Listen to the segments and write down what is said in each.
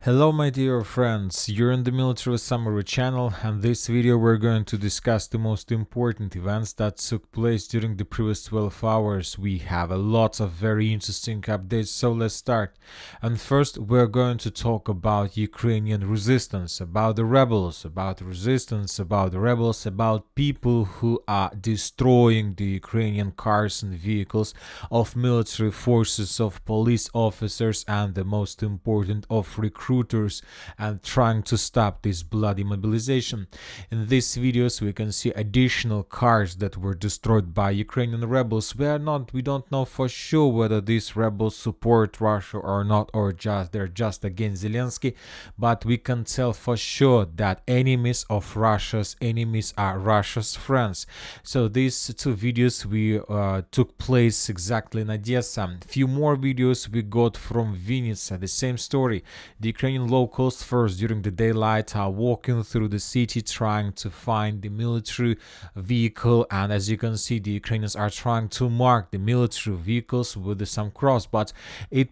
Hello my dear friends, you're in the Military Summary channel, and this video we're going to discuss the most important events that took place during the previous 12 hours. We have a lot of very interesting updates, so let's start. And first we're going to talk about Ukrainian resistance, about the rebels, about resistance, about the rebels, about people who are destroying the Ukrainian cars and vehicles of military forces, of police officers, and the most important of recruiters, and trying to stop this bloody mobilization. In these videos we can see additional cars that were destroyed by Ukrainian rebels. We don't know for sure whether these rebels support Russia or not, or they're just against Zelensky, but we can tell for sure that enemies of Russia's enemies are Russia's friends. So these two videos we took place exactly in Odessa. Few more videos we got from Vinnytsia, the same story. The Ukrainian locals first during the daylight are walking through the city trying to find the military vehicle, and as you can see the Ukrainians are trying to mark the military vehicles with some cross, but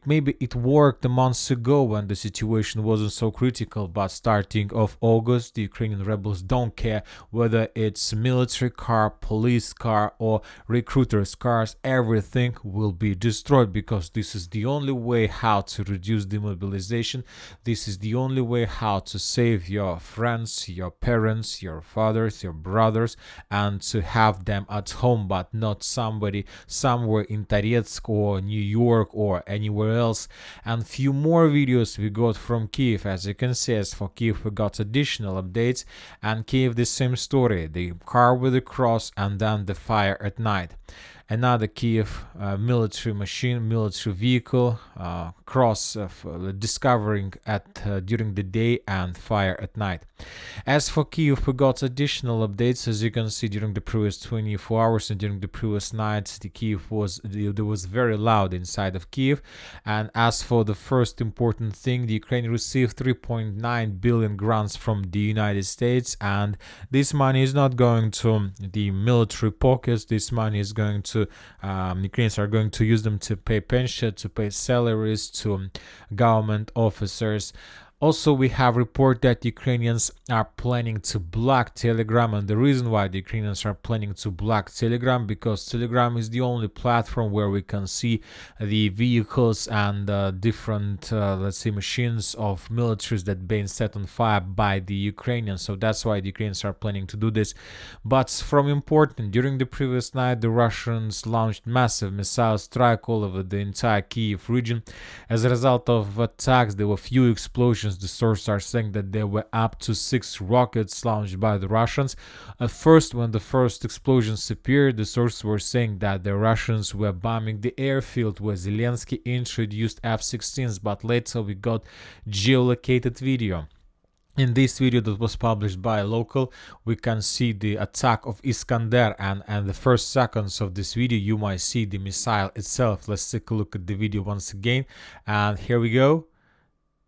maybe it worked a month ago when the situation wasn't so critical, but starting of August the Ukrainian rebels don't care whether it's military car, police car, or recruiters cars. Everything will be destroyed because this is the only way how to reduce demobilization. This is the only way how to save your friends, your parents, your fathers, your brothers, and to have them at home, but not somebody somewhere in Toretsk or New York or anywhere else. And few more videos we got from Kiev. As you can see, as for Kiev we got additional updates, and Kiev the same story, the car with the cross and then the fire at night. Another Kiev military machine, military vehicle, cross discovering at during the day and fire at night. As for Kiev, we got additional updates. As you can see, during the previous 24 hours and during the previous nights, there was very loud inside of Kiev. And as for the first important thing, the Ukraine received 3.9 billion grants from the United States, and this money is not going to the military pockets. This money is going to Ukrainians are going to use them to pay pension, to pay salaries to government officers. Also, we have report that Ukrainians are planning to block Telegram, and the reason why the Ukrainians are planning to block Telegram, because Telegram is the only platform where we can see the vehicles and different, let's say, machines of militaries that being set on fire by the Ukrainians. So that's why the Ukrainians are planning to do this. But from important, during the previous night, the Russians launched massive missile strike all over the entire Kiev region. As a result of attacks, there were few explosions. The sources are saying that there were up to 6 rockets launched by the Russians. At first, when the first explosions appeared, the sources were saying that the Russians were bombing the airfield where Zelensky introduced F-16s, but later we got geolocated video. In this video that was published by a local, we can see the attack of Iskander, and the first seconds of this video you might see the missile itself. Let's take a look at the video once again, and here we go.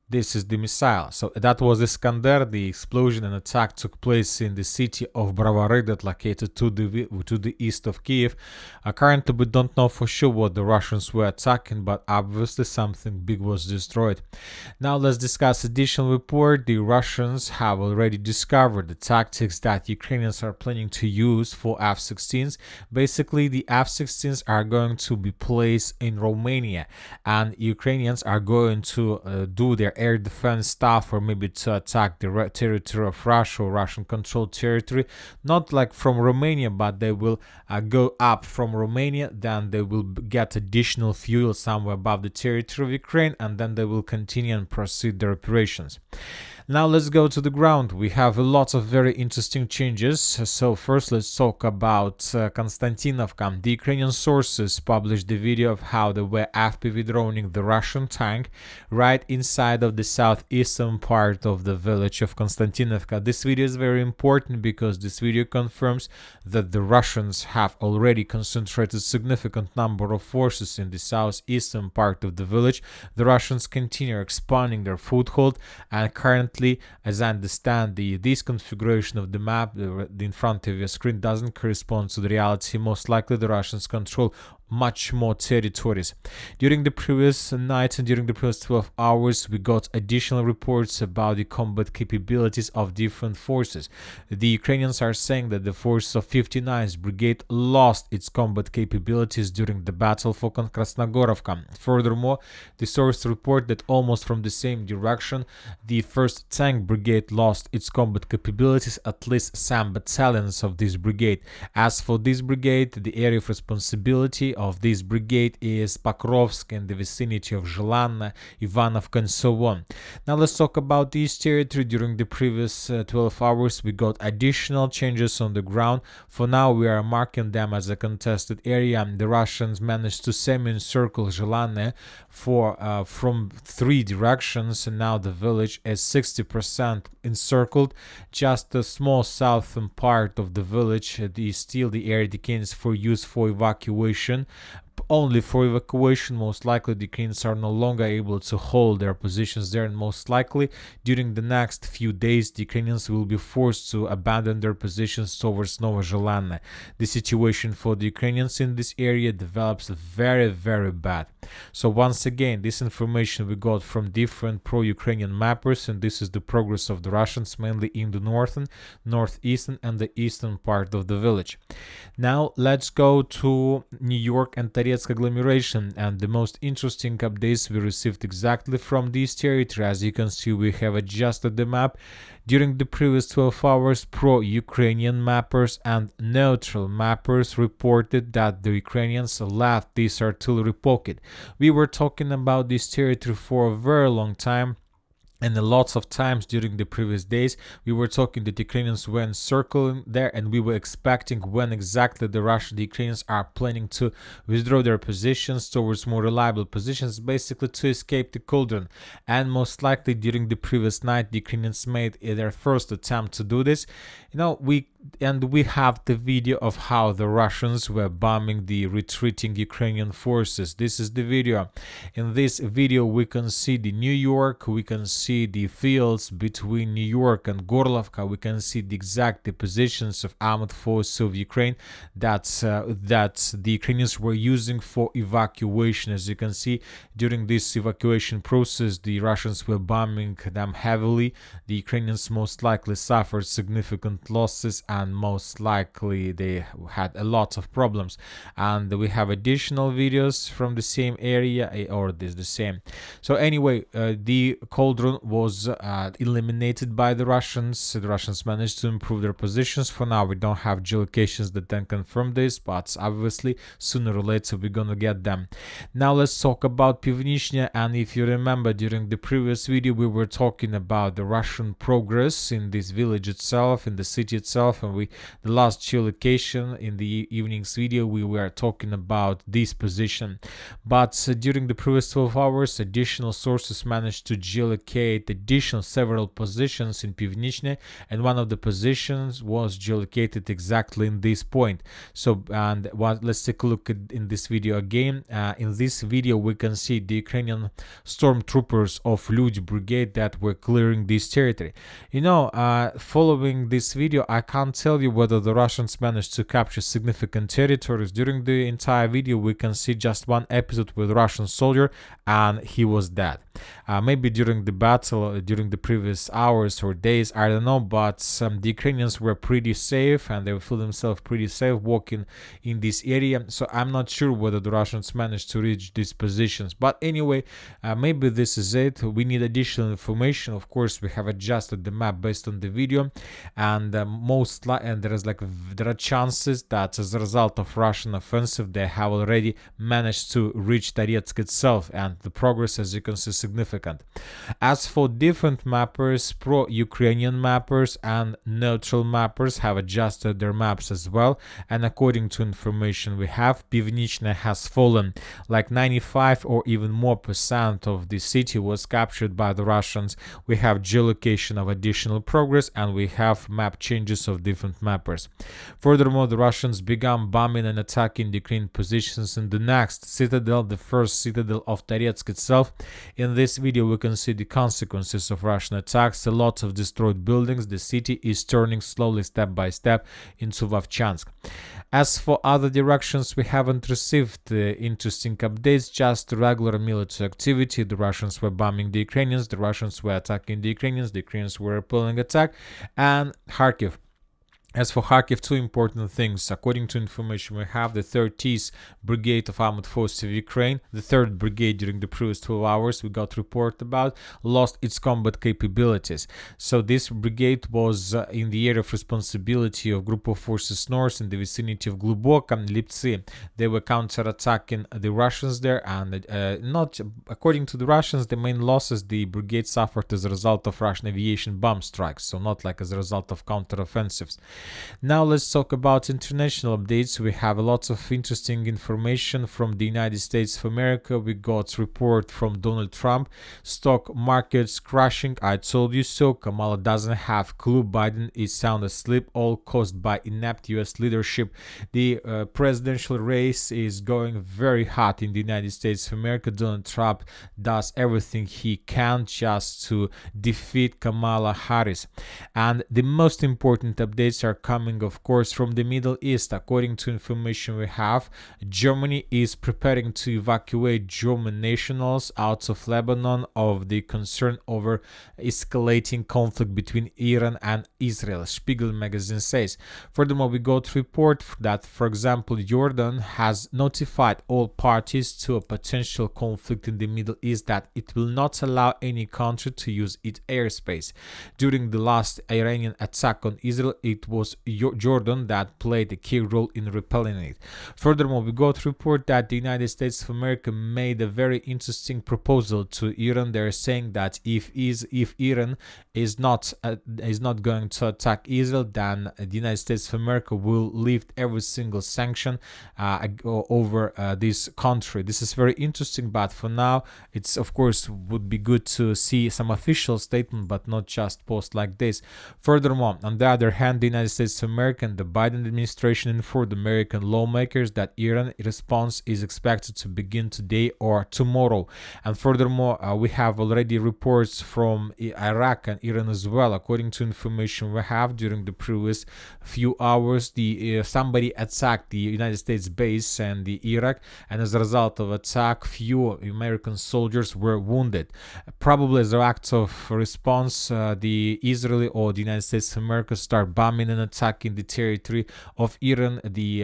This is the missile. So that was Iskander. The explosion and attack took place in the city of Bravary, that located to the east of Kiev. Currently, we don't know for sure what the Russians were attacking, but obviously something big was destroyed. Now let's discuss additional report. The Russians have already discovered the tactics that Ukrainians are planning to use for F-16s. Basically, the F-16s are going to be placed in Romania, and Ukrainians are going to do their air defense stuff, or maybe to attack the territory of Russia or Russian controlled territory, not like from Romania, but they will go up from Romania, then they will get additional fuel somewhere above the territory of Ukraine, and then they will continue and proceed their operations. Now let's go to the ground. We have lots of very interesting changes. So first let's talk about Konstantinovka. The Ukrainian sources published the video of how they were FPV droning the Russian tank right inside of the southeastern part of the village of Konstantinovka. This video is very important because this video confirms that the Russians have already concentrated significant number of forces in the southeastern part of the village. The Russians continue expanding their foothold, and currently Unfortunately, as I understand, this configuration of the map in front of your screen doesn't correspond to the reality. Most likely the Russians control much more territories. During the previous night and during the previous 12 hours, we got additional reports about the combat capabilities of different forces. The Ukrainians are saying that the forces of 59th Brigade lost its combat capabilities during the battle for Krasnogorovka. Furthermore, the sources report that almost from the same direction, the 1st Tank Brigade lost its combat capabilities, at least some battalions of this brigade. As for this brigade, the area of responsibility of this brigade is Pokrovsk in the vicinity of Zhelanna, Ivanovka, and so on. Now let's talk about this territory. During the previous 12 hours, we got additional changes on the ground. For now, we are marking them as a contested area. The Russians managed to semi-encircle Zhelanna from 3 directions, and now the village is 60% encircled. Just a small southern part of the village is still the area dedicated for use for evacuation. Only for evacuation. Most likely the Ukrainians are no longer able to hold their positions there, and most likely during the next few days the Ukrainians will be forced to abandon their positions towards Nova Zhelanda. The situation for the Ukrainians in this area develops very, very bad. So once again, this information we got from different pro-Ukrainian mappers, and this is the progress of the Russians mainly in the northern, northeastern, and the eastern part of the village. Now let's go to New York and Toretsk agglomeration, and the most interesting updates we received exactly from this territory. As you can see, we have adjusted the map. During the previous 12 hours, pro-Ukrainian mappers and neutral mappers reported that the Ukrainians left this artillery pocket. We were talking about this territory for a very long time. And lots of times during the previous days, we were talking that the Ukrainians were circling there, and we were expecting when exactly the Ukrainians are planning to withdraw their positions towards more reliable positions, basically to escape the cauldron. And most likely during the previous night, the Ukrainians made their first attempt to do this. We have the video of how the Russians were bombing the retreating Ukrainian forces. This is the video. In this video, we can see the New York, we can see the fields between New York and Gorlovka, we can see the exact positions of armed forces of Ukraine that the Ukrainians were using for evacuation. As you can see, during this evacuation process, the Russians were bombing them heavily. The Ukrainians most likely suffered significant losses, and most likely they had a lot of problems. And we have additional videos from the same area, or this the same. So anyway, the cauldron was eliminated by the Russians. The Russians managed to improve their positions. For now, we don't have geolocations that then confirm this, but obviously sooner or later we're gonna get them. Now let's talk about Pivnishnya. And if you remember, during the previous video we were talking about the Russian progress in this village itself, in the city itself, and the last geolocation in the evening's video we were talking about this position. But during the previous 12 hours, additional sources managed to geolocate additional several positions in Pivnishne, and one of the positions was geolocated exactly in this point. So let's take a look in this video again. In this video we can see the Ukrainian stormtroopers of Ludy Brigade that were clearing this territory. Following this video, I can't tell you whether the Russians managed to capture significant territories. During the entire video we can see just one episode with a Russian soldier, and he was dead. Maybe during the battle, during the previous hours or days, I don't know, but the Ukrainians were pretty safe, and they feel themselves pretty safe walking in this area. So I'm not sure whether the Russians managed to reach these positions. But anyway, maybe this is it. We need additional information. Of course, we have adjusted the map based on the video, and there are chances that as a result of Russian offensive, they have already managed to reach Toretsk itself, and the progress, as you can see, significant. As for different mappers, pro-Ukrainian mappers and neutral mappers have adjusted their maps as well, and according to information we have, Pivnishne has fallen. Like 95 or even more % of the city was captured by the Russians. We have geolocation of additional progress, and we have map changes of different mappers. Furthermore, the Russians began bombing and attacking the Ukrainian positions in the next citadel, the first citadel of Toretsk itself. In this video, we can see the consequences of Russian attacks, a lot of destroyed buildings. The city is turning slowly, step by step, into Vovchansk. As for other directions, we haven't received interesting updates, just regular military activity. The Russians were bombing the Ukrainians, the Russians were attacking the Ukrainians were repelling attack, and Kharkiv. As for Kharkiv, two important things. According to information we have, the 30th Brigade of Armored Forces of Ukraine, the 3rd Brigade during the previous 12 hours we got report about, lost its combat capabilities. So this brigade was in the area of responsibility of Group of Forces North in the vicinity of Glubok and Liptsi. They were counter-attacking the Russians there, and not according to the Russians, the main losses the brigade suffered as a result of Russian aviation bomb strikes, so not like as a result of counter-offensives. Now let's talk about international updates. We have a lot of interesting information from the United States of America. We got report from Donald Trump. Stock markets crashing. I told you so. Kamala doesn't have clue. Biden is sound asleep, all caused by inept US leadership. The presidential race is going very hot in the United States of America. Donald Trump does everything he can just to defeat Kamala Harris. And the most important updates are coming, of course, from the Middle East. According to information we have, Germany is preparing to evacuate German nationals out of Lebanon of the concern over escalating conflict between Iran and Israel, Spiegel magazine says. Furthermore, we got report that, for example, Jordan has notified all parties to a potential conflict in the Middle East that it will not allow any country to use its airspace. During the last Iranian attack on Israel, it was Jordan that played a key role in repelling it. Furthermore, we got report that the United States of America made a very interesting proposal to Iran. They're saying that if Iran is not going to attack Israel, then the United States of America will lift every single sanction over this country. This is very interesting, but for now, it's of course would be good to see some official statement, but not just post like this. Furthermore, on the other hand, the United States of America and the Biden administration informed American lawmakers that Iran response is expected to begin today or tomorrow. And furthermore, we have already reports from Iraq and Iran as well. According to information we have, during the previous few hours, somebody attacked the United States base and the Iraq, and as a result of attack, few American soldiers were wounded. Probably as an act of response, the Israeli or the United States of America start bombing and attacking the territory of Iran.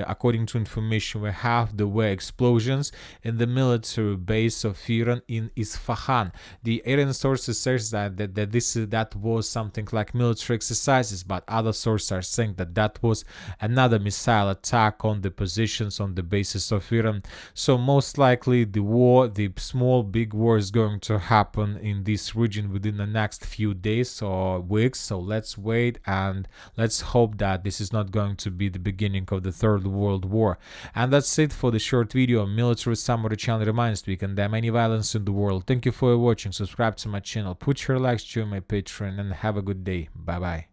According to information we have, there were explosions in the military base of Iran in Isfahan. The Iranian sources says that was something like military exercises, but other sources are saying that was another missile attack on the positions on the bases of Iran. So most likely the small big war is going to happen in this region within the next few days or weeks. So let's wait and let's hope that this is not going to be the beginning of the Third World War. And that's it for the short video. Military Summary channel reminds we condemn any violence in the world. Thank you for watching. Subscribe to my channel, put your likes, join my Patreon, and have a good day. Bye bye.